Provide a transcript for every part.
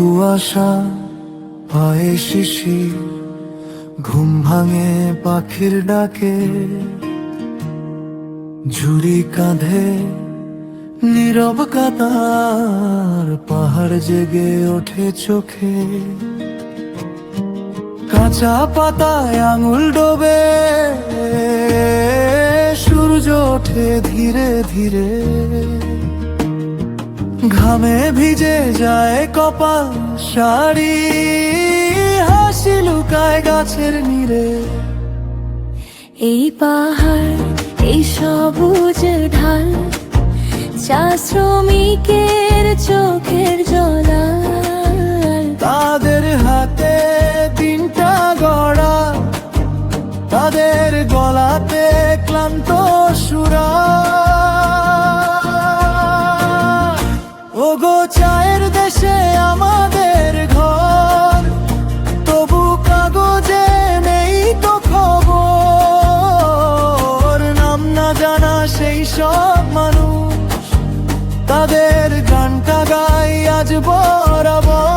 কুয়াশা পায়ে শিশির, ঘুম ভাঙে পাখির ডাকে, ঝুড়ি কাঁধে নীরব কাতার, পাহাড় জেগে ওঠে চোখে। কাঁচা পাতায় আঙুল ডোবে, সূর্য ওঠে ধীরে ধীরে, ঘামে ভিজে যায় কপাল, শাড়ি হাসি লুকায় গাছের নিরে। এই পাহাড়, এই সবুজ ঢাল, চা শ্রমিকের চোখের জলাল। তাদের হাতে তিনটা গড়া, তাদের গলাতে ক্লান্ত সুরা। ওগো চায়ের দেশে আমাদের ঘর, তবু কাগজে নেই তো খবর। নাম না জানা সেই সব মানুষ, তাদের গানটা গাই আজ বরাবর।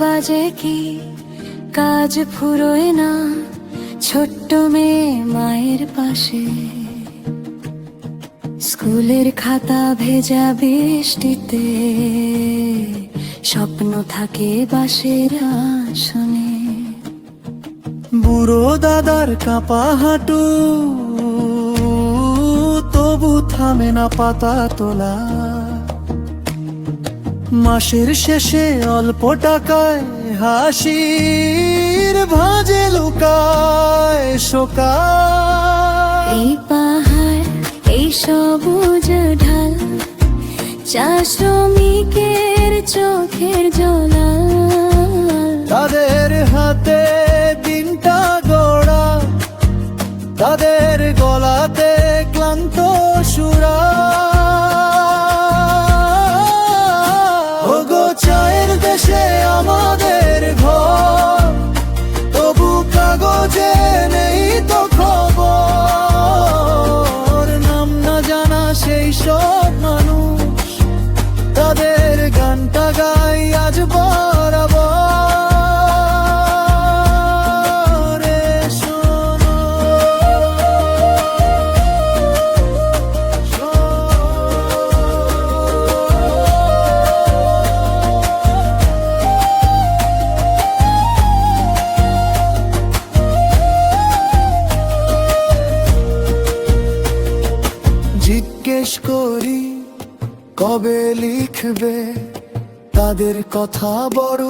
বাজে কি কাজ ফুরোয় না, ছোট্ট মেয়ে মায়ের পাশে। স্কুলের খাতা ভেজা বৃষ্টিতে, স্বপ্ন থাকে বাসের আসনে। বুড়ো দাদার কাঁপা হাঁটু, তবু থামে না পাতা তোলা। মাসের শেষে অল্প টাকায় হাসির ভাঁজে লুকায় শোকা। এই পাহাড়, এই সবুজ ঢাল, চা শ্রমিকের চোখের জলাল। তাদের হাতে তিনটা গড়া, তাদের গলাতে ক্লান্ত সুরা। ওগো চায়ের দেশে আমাদের ঘর, তবু কাগজে নেই তো খবর। নাম না জানা সেই সব মানুষ, তাদের গানটা গাই আজ বরাবর। রে শোনো, জিজ্ঞেস করি কবে লিখবে তাদের কথা বড়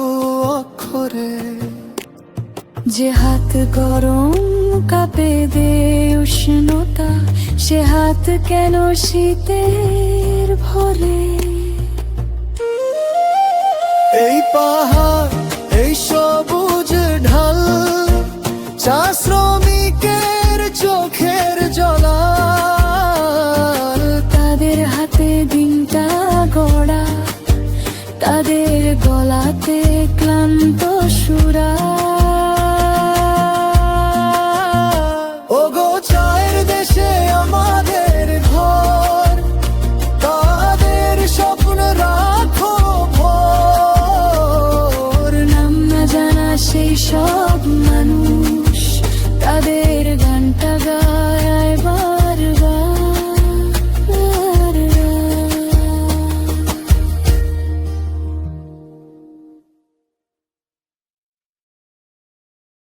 অক্ষরে। যে হাত গরম কাঁপে দে উষ্ণতা, সে হাত কেন শীতের ভরে। এই পাহাড়, এই সবুজ ঢাল, চা শ্রমিক